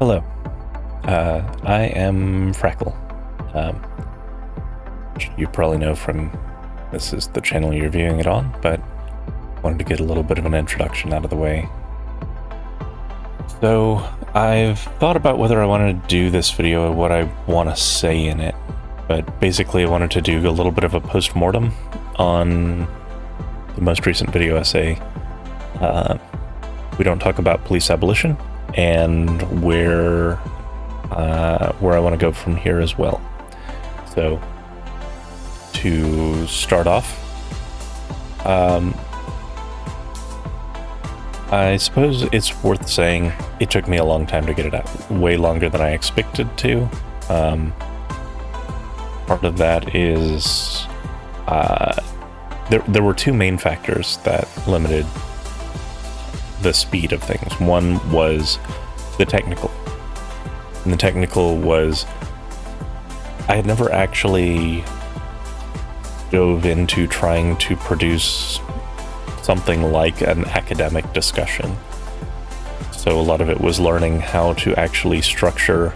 Hello, I am Freckle. You probably know from this is the channel you're viewing it on, but wanted to get a little bit of an introduction out of the way. So I've thought about whether I wanted to do this video or what I want to say in it, but basically I wanted to do a little bit of a post-mortem on the most recent video essay. We don't talk about police abolition, and where I want to go from here as well. So to start off, I suppose it's worth saying it took me a long time to get it out, way longer than I expected to. Part of that is there were two main factors that limited the speed of things. One was the technical, and the technical was I had never actually dove into trying to produce something like an academic discussion. So a lot of it was learning how to actually structure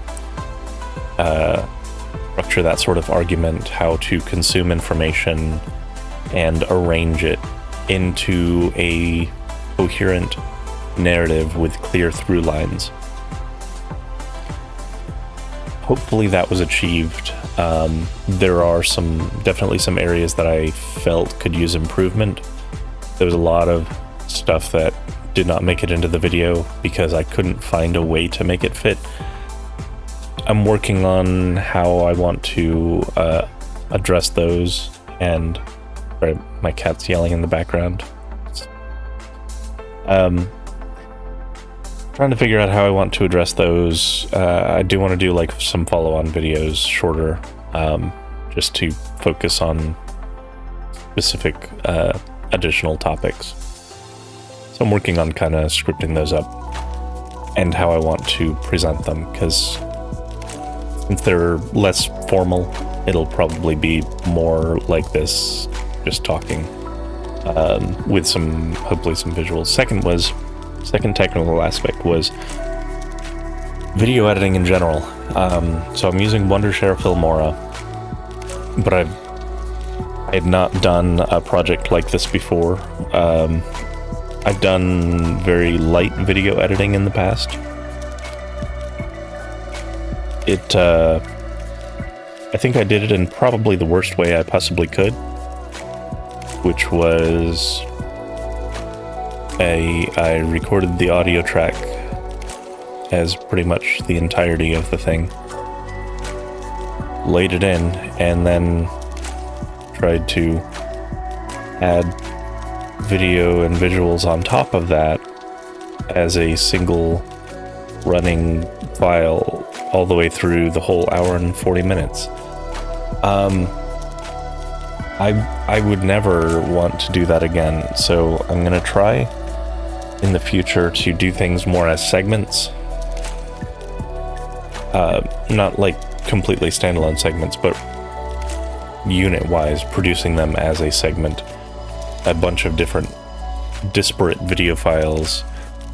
that sort of argument, how to consume information and arrange it into a coherent narrative with clear through lines. Hopefully that was achieved. There are definitely some areas that I felt could use improvement. There was a lot of stuff that did not make it into the video because I couldn't find a way to make it fit. I'm working on how I want to address those, and sorry, my cat's yelling in the background. Trying to figure out how I want to address those. I do want to do like some follow-on videos, shorter, just to focus on specific additional topics. So I'm working on kind of scripting those up and how I want to present them, because since they're less formal, it'll probably be more like this, just talking, with hopefully some visuals. Second technical aspect was video editing in general. So I'm using Wondershare Filmora, but I had not done a project like this before. I've done very light video editing in the past. I think I did it in probably the worst way I possibly could, which was I recorded the audio track as pretty much the entirety of the thing, laid it in, and then tried to add video and visuals on top of that as a single running file all the way through the whole hour and 40 minutes. I would never want to do that again, so I'm gonna try in the future to do things more as segments, not like completely standalone segments, but unit-wise, producing them as a segment, a bunch of different disparate video files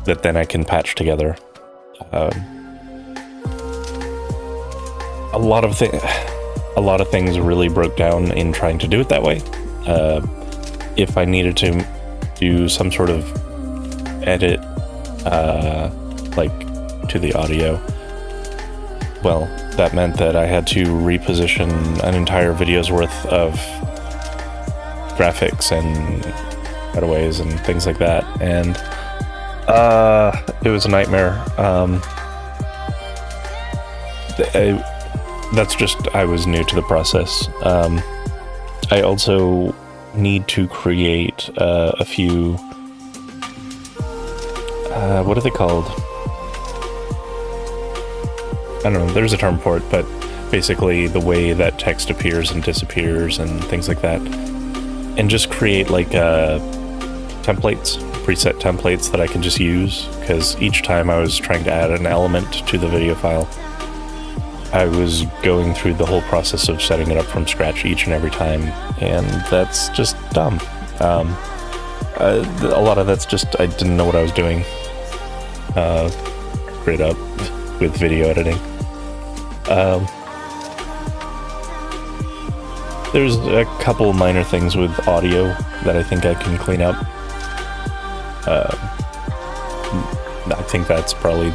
that then I can patch together. A lot of things really broke down in trying to do it that way. If I needed to do some sort of edit, like to the audio, well, that meant that I had to reposition an entire video's worth of graphics and cutaways and things like that, and it was a nightmare. I was new to the process. I also need to create a few, what are they called? I don't know, there's a term for it, but basically the way that text appears and disappears and things like that. And just create like preset templates that I can just use, because each time I was trying to add an element to the video file, I was going through the whole process of setting it up from scratch each and every time, and that's just dumb. A lot of that's just I didn't know what I was doing. Straight up. with video editing. There's a couple minor things with audio that I think I can clean up. I think that's probably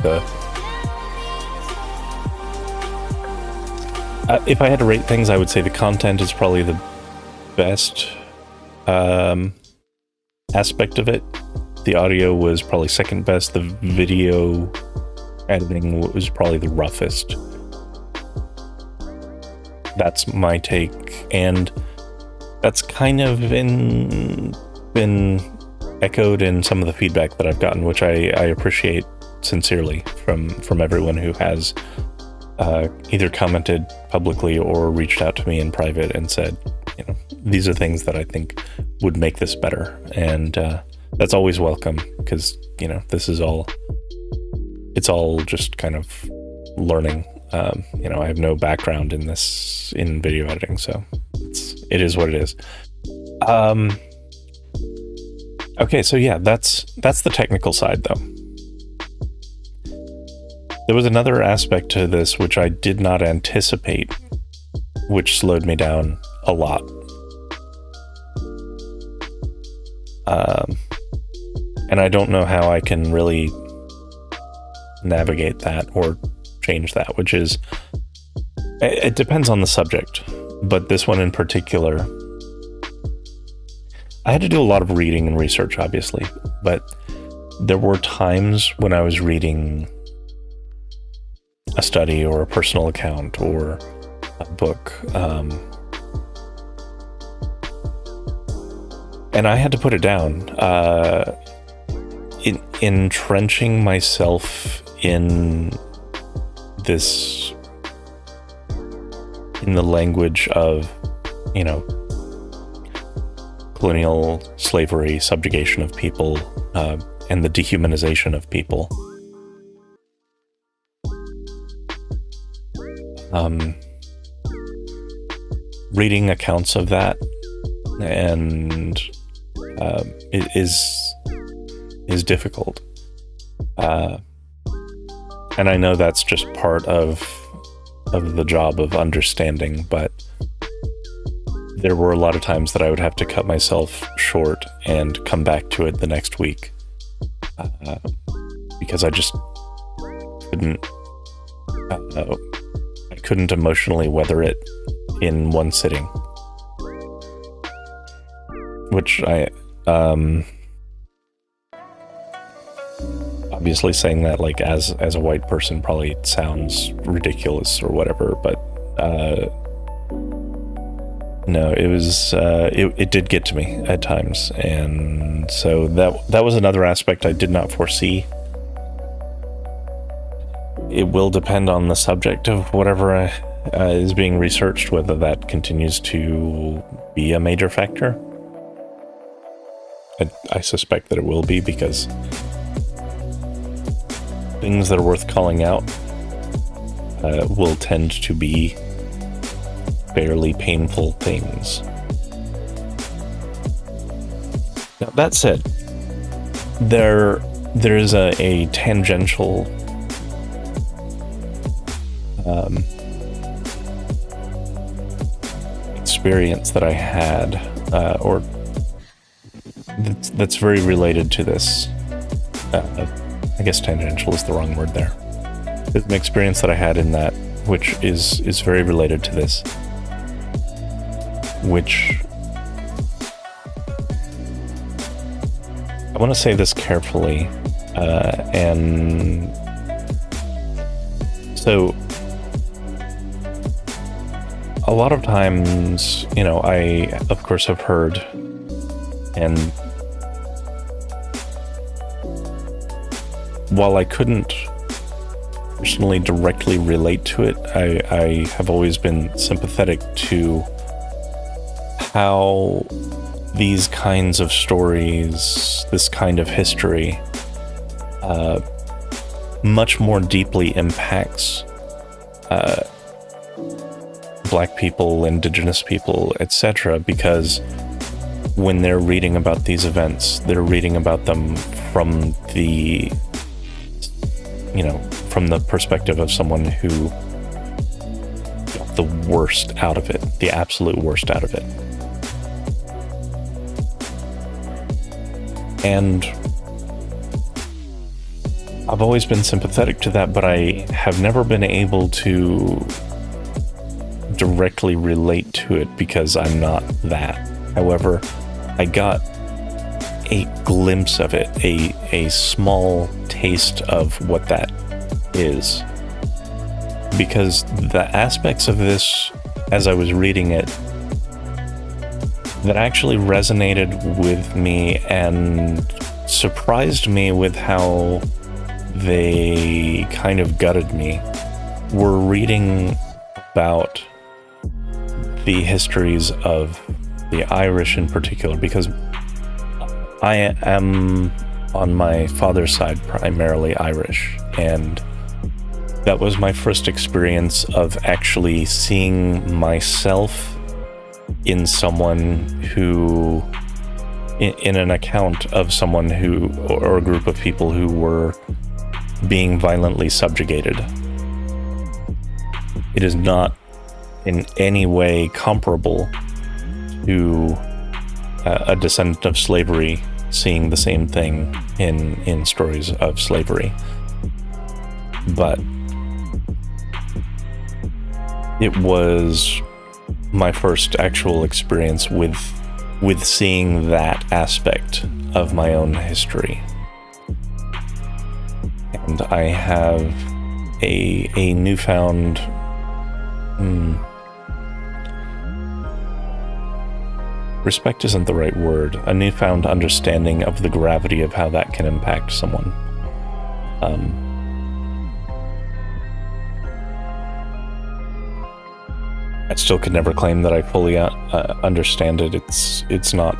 if I had to rate things, I would say the content is probably the best aspect of it. The audio was probably second best. The video editing was probably the roughest. That's my take, and that's kind of been echoed in some of the feedback that I've gotten, which I appreciate sincerely from everyone who has either commented publicly or reached out to me in private and said, these are things that I think would make this better. And that's always welcome, because, this is it's all just kind of learning. I have no background in video editing, so it is what it is. Okay, so yeah, that's the technical side, though. There was another aspect to this which I did not anticipate, which slowed me down a lot. And I don't know how I can really navigate that or change that, which is, it depends on the subject, but this one in particular, I had to do a lot of reading and research, obviously, but there were times when I was reading a study or a personal account or a book, and I had to put it down. Entrenching myself in the language of, colonial slavery, subjugation of people, and the dehumanization of people. Reading accounts of that and it is difficult. And I know that's just part of the job of understanding, but there were a lot of times that I would have to cut myself short and come back to it the next week, because I just couldn't emotionally weather it in one sitting, which I obviously saying that like as a white person probably sounds ridiculous or whatever, but no, it was it did get to me at times, and so that was another aspect I did not foresee. It will depend on the subject of whatever is being researched, whether that continues to be a major factor. I suspect that it will be, because things that are worth calling out will tend to be fairly painful things. Now, that said, there is a tangential experience that I had, or that's very related to this. I guess tangential is the wrong word there. There's an experience that I had in that, which is very related to this, which I want to say this carefully, and so a lot of times, I of course have heard, and while I couldn't personally directly relate to it, I have always been sympathetic to how these kinds of stories, this kind of history, much more deeply impacts Black people, Indigenous people, etc., because when they're reading about these events, they're reading about them from the from the perspective of someone who got the worst out of it, the absolute worst out of it. And I've always been sympathetic to that, but I have never been able to directly relate to it because I'm not that. However, I got a glimpse of it, a small taste of what that is. Because the aspects of this, as I was reading it, that actually resonated with me and surprised me with how they kind of gutted me, were reading about the histories of the Irish in particular, because I am on my father's side primarily Irish, and that was my first experience of actually seeing myself in someone who, in an account of someone who, or a group of people who were being violently subjugated. It is not in any way comparable to a descendant of slavery seeing the same thing in stories of slavery. But it was my first actual experience with seeing that aspect of my own history. And I have a newfound respect isn't the right word, a newfound understanding of the gravity of how that can impact someone. I still could never claim that I fully understand it. It's not,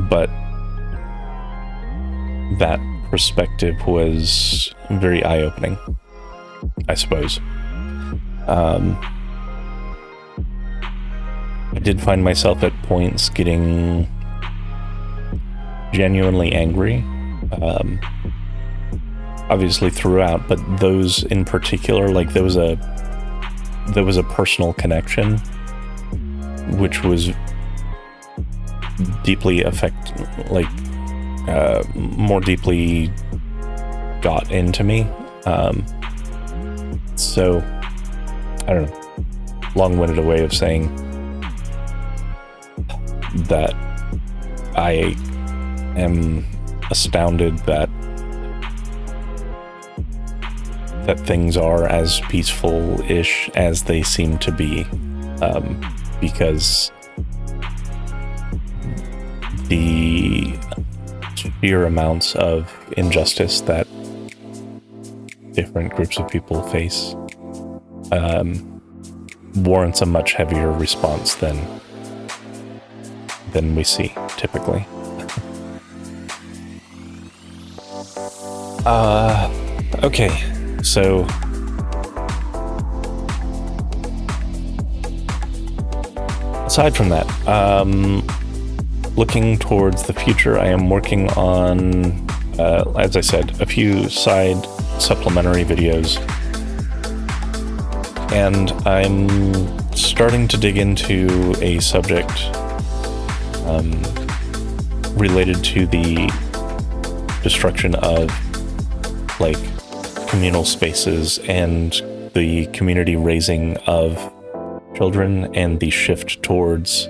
but that perspective was very eye-opening, I suppose. I did find myself at points getting genuinely angry, obviously throughout, but those in particular, like there was a personal connection which was deeply more deeply got into me. So I don't know, long-winded way of saying that I am astounded that things are as peaceful-ish as they seem to be, because the sheer amounts of injustice that different groups of people face warrants a much heavier response than we see typically. Okay, so aside from that, looking towards the future, I am working on, as I said, a few side supplementary videos, and I'm starting to dig into a subject related to the destruction of communal spaces and the community raising of children, and the shift towards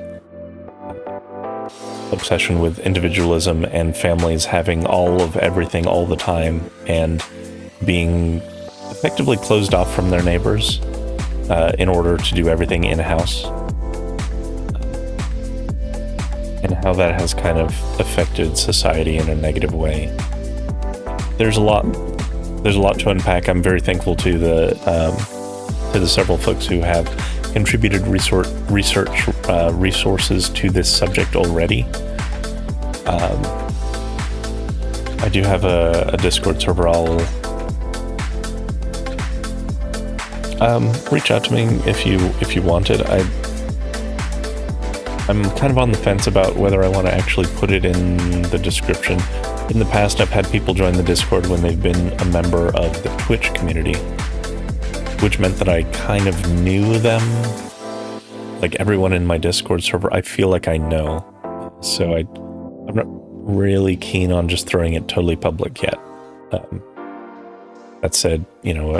obsession with individualism and families having all of everything all the time and being effectively closed off from their neighbors in order to do everything in-house, and how that has kind of affected society in a negative way. There's a lot to unpack. I'm very thankful to the several folks who have contributed resources to this subject already. I do have a Discord server. I'll reach out to me if you wanted. I'm kind of on the fence about whether I want to actually put it in the description. In the past, I've had people join the Discord when they've been a member of the Twitch community, which meant that I kind of knew them. Like everyone in my Discord server, I feel like I know. So I'm not really keen on just throwing it totally public yet. That said, you know,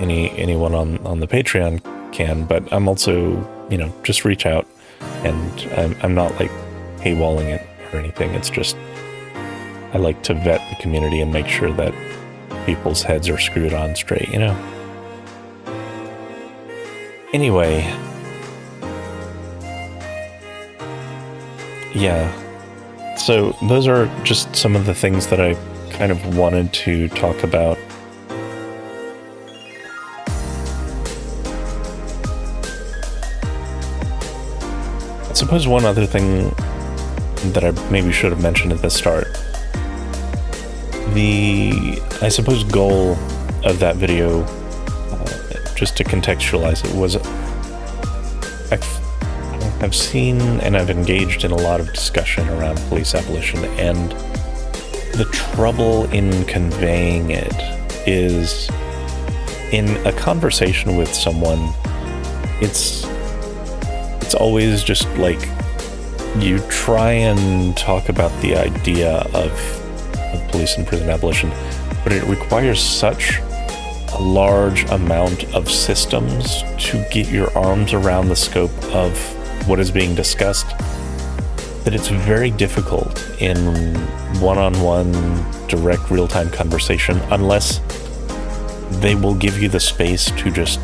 anyone on the Patreon can, but I'm also, you know, just reach out, and I'm not like paywalling it or anything. It's just I like to vet the community and make sure that people's heads are screwed on straight, you know. Anyway, yeah. So those are just some of the things that I kind of wanted to talk about. I suppose one other thing that I maybe should have mentioned at the start. The, I suppose, goal of that video, just to contextualize it, was I've seen and I've engaged in a lot of discussion around police abolition, and the trouble in conveying it is in a conversation with someone, it's always just like you try and talk about the idea of police and prison abolition, but it requires such a large amount of systems to get your arms around the scope of what is being discussed that it's very difficult in one-on-one direct real-time conversation unless they will give you the space to just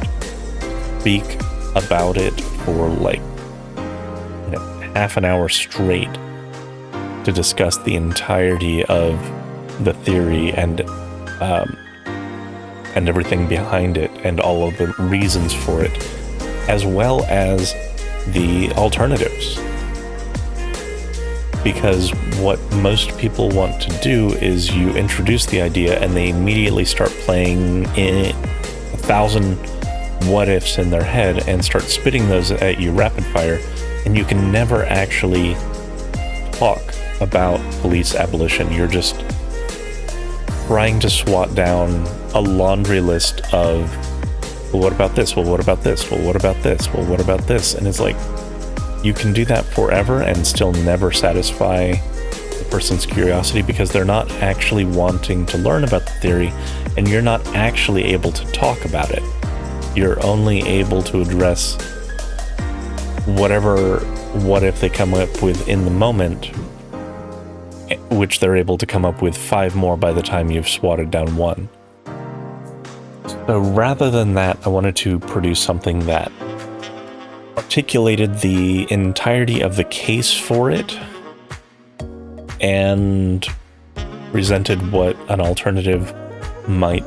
speak about it for like, you know, half an hour straight to discuss the entirety of the theory and everything behind it and all of the reasons for it, as well as the alternatives. Because what most people want to do is you introduce the idea and they immediately start playing in 1,000 what ifs in their head and start spitting those at you rapid fire, and you can never actually talk about police abolition. You're just trying to swat down a laundry list of, well, what about this? Well, what about this? Well, what about this? Well, what about this? And it's like, you can do that forever and still never satisfy the person's curiosity because they're not actually wanting to learn about the theory, and you're not actually able to talk about it. You're only able to address whatever what if they come up with in the moment, which they're able to come up with 5 more by the time you've swatted down 1. So rather than that, I wanted to produce something that articulated the entirety of the case for it and presented what an alternative might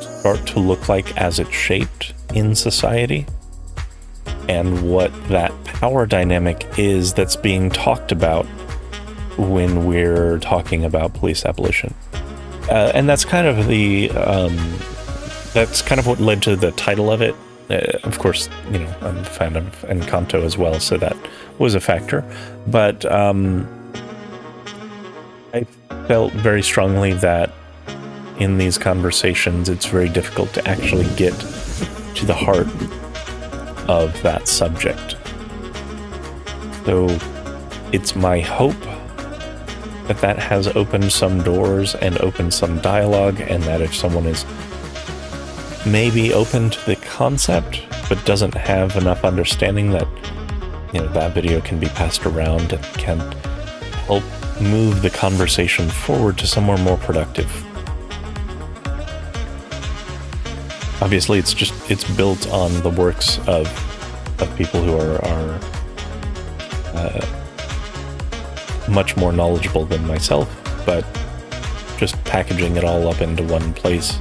start to look like as it's shaped in society, and what that power dynamic is that's being talked about when we're talking about police abolition. And that's kind of the that's kind of what led to the title of it. Of course, you know, I'm a fan of Encanto as well, so that was a factor. But I felt very strongly that in these conversations, it's very difficult to actually get to the heart of that subject. So it's my hope that that has opened some doors and opened some dialogue, and that if someone is maybe open to the concept but doesn't have enough understanding, that, you know, that video can be passed around and can help move the conversation forward to somewhere more productive. Obviously, it's built on the works of people who are much more knowledgeable than myself, but just packaging it all up into one place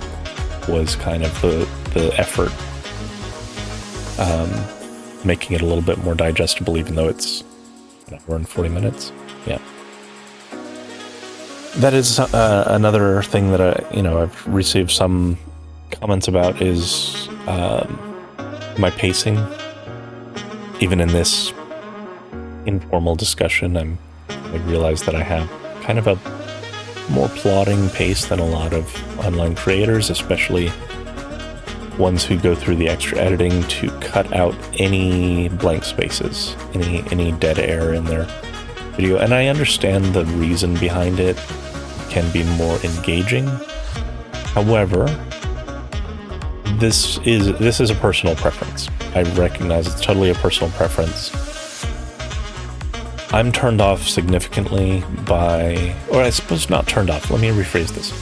was kind of the effort, making it a little bit more digestible, even though it's an hour and 40 minutes. Yeah. That is another thing that I've received some comments about is my pacing, even in this informal discussion. I realize that I have kind of a more plodding pace than a lot of online creators, especially ones who go through the extra editing to cut out any blank spaces, any dead air in their video. And I understand the reason behind it. It can be more engaging. However, this is a personal preference. I recognize it's totally a personal preference. I'm turned off significantly by, or I suppose not turned off, let me rephrase this.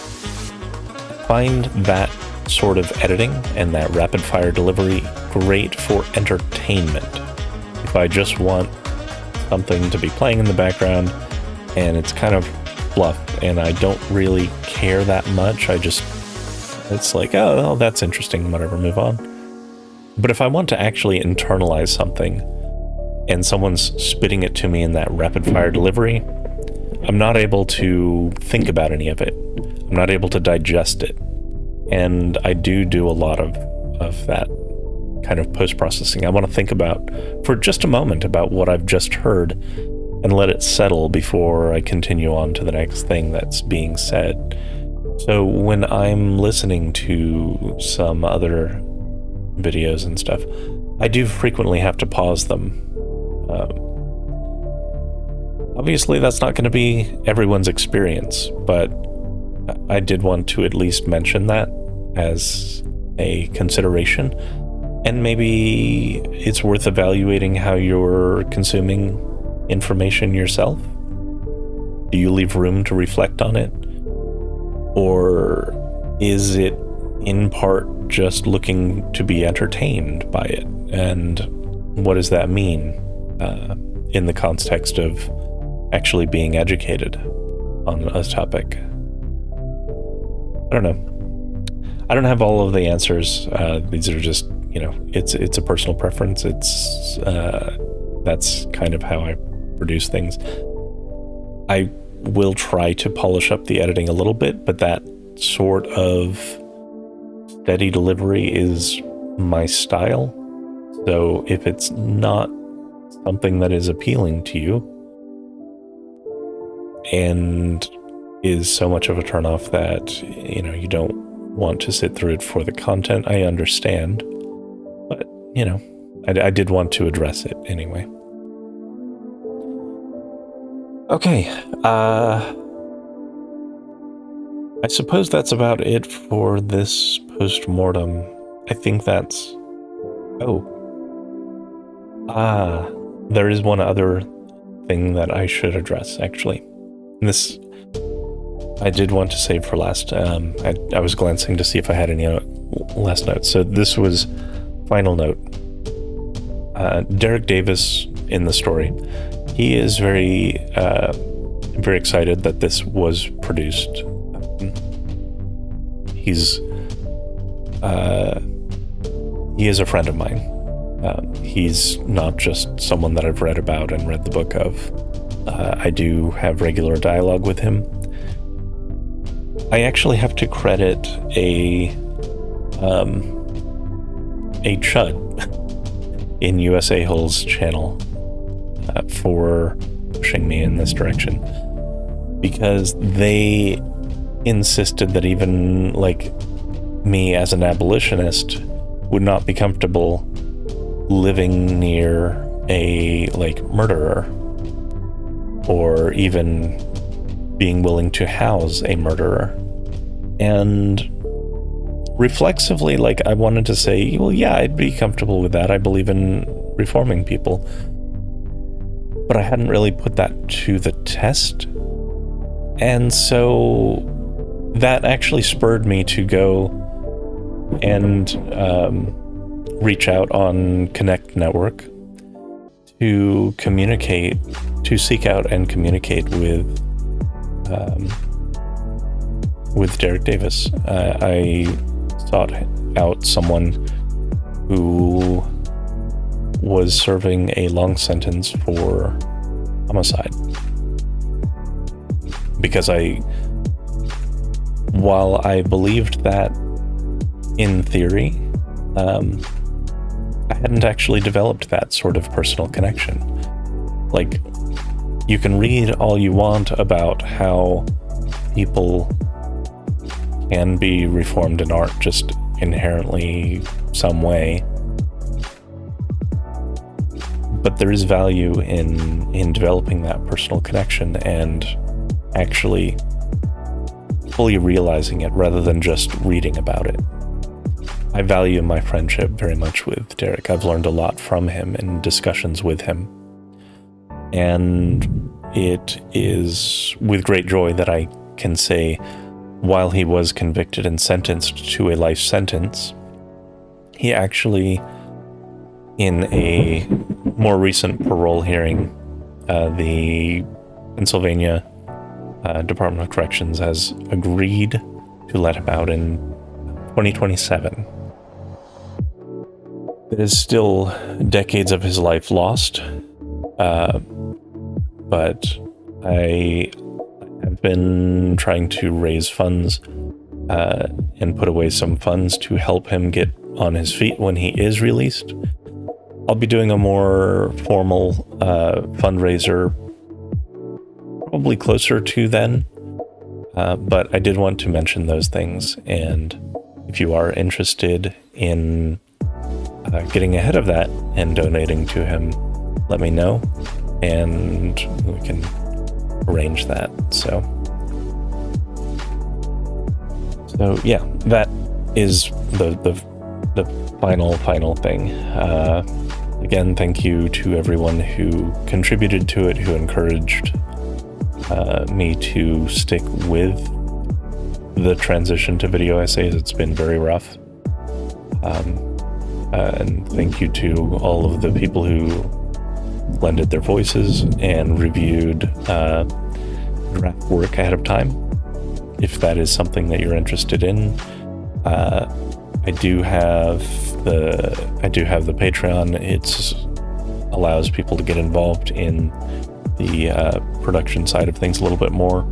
Find that sort of editing and that rapid fire delivery great for entertainment. If I just want something to be playing in the background and it's kind of fluff and I don't really care that much, it's like, oh, that's interesting, whatever, move on. But if I want to actually internalize something and someone's spitting it to me in that rapid fire delivery, I'm not able to think about any of it. I'm not able to digest it. And I do a lot of that kind of post-processing. I want to think about, for just a moment, about what I've just heard and let it settle before I continue on to the next thing that's being said. So when I'm listening to some other videos and stuff, I do frequently have to pause them. Obviously, that's not going to be everyone's experience, but I did want to at least mention that as a consideration. And maybe it's worth evaluating how you're consuming information yourself. Do you leave room to reflect on it? Or is it in part just looking to be entertained by it? And what does that mean in the context of actually being educated on a topic? I don't know. I don't have all of the answers. These are just, it's a personal preference. That's kind of how I produce things. I will try to polish up the editing a little bit, but that sort of steady delivery is my style. So if it's not something that is appealing to you and is so much of a turnoff that, you don't want to sit through it for the content, I understand. But, I did want to address it anyway. Okay, I suppose that's about it for this post-mortem. I think that's... there is one other thing that I should address, actually. This I did want to save for last. I was glancing to see if I had any last notes. So this was final note. Derek Davis in the story. He is very excited that this was produced. He is a friend of mine. He's not just someone that I've read about and read the book of. I do have regular dialogue with him. I actually have to credit a chud in USA Hull's channel for pushing me in this direction, because they insisted that even like me as an abolitionist would not be comfortable living near a murderer, or even being willing to house a murderer. And reflexively, I wanted to say, well, yeah, I'd be comfortable with that. I believe in reforming people. But I hadn't really put that to the test. And so that actually spurred me to go and reach out on Connect Network to seek out and communicate with Derek Davis. I sought out someone who was serving a long sentence for homicide, because while I believed that in theory, I hadn't actually developed that sort of personal connection. Like, you can read all you want about how people can be reformed in art just inherently some way, but there is value in developing that personal connection and actually fully realizing it rather than just reading about it. I value my friendship very much with Derek. I've learned a lot from him in discussions with him, and it is with great joy that I can say, while he was convicted and sentenced to a life sentence, he actually, in a more recent parole hearing, the Pennsylvania Department of Corrections has agreed to let him out in 2027. There is still decades of his life lost, but I have been trying to raise funds and put away some funds to help him get on his feet when he is released. I'll be doing a more formal fundraiser probably closer to then, but I did want to mention those things, and if you are interested in getting ahead of that and donating to him, let me know and we can arrange that. So yeah, that is the final thing. Again, thank you to everyone who contributed to it, who encouraged me to stick with the transition to video essays. It's been very rough. And thank you to all of the people who lended their voices and reviewed draft work ahead of time. If that is something that you're interested in, I do have the Patreon. It allows people to get involved in the production side of things a little bit more.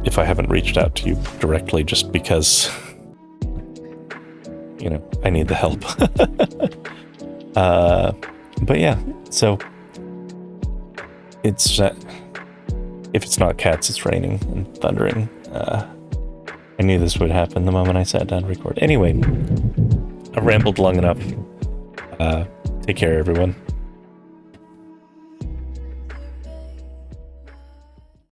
If I haven't reached out to you directly, just because I need the help. But yeah, so it's if it's not cats, it's raining and thundering. I knew this would happen the moment I sat down to record. Anyway, I've rambled long enough. Take care, everyone.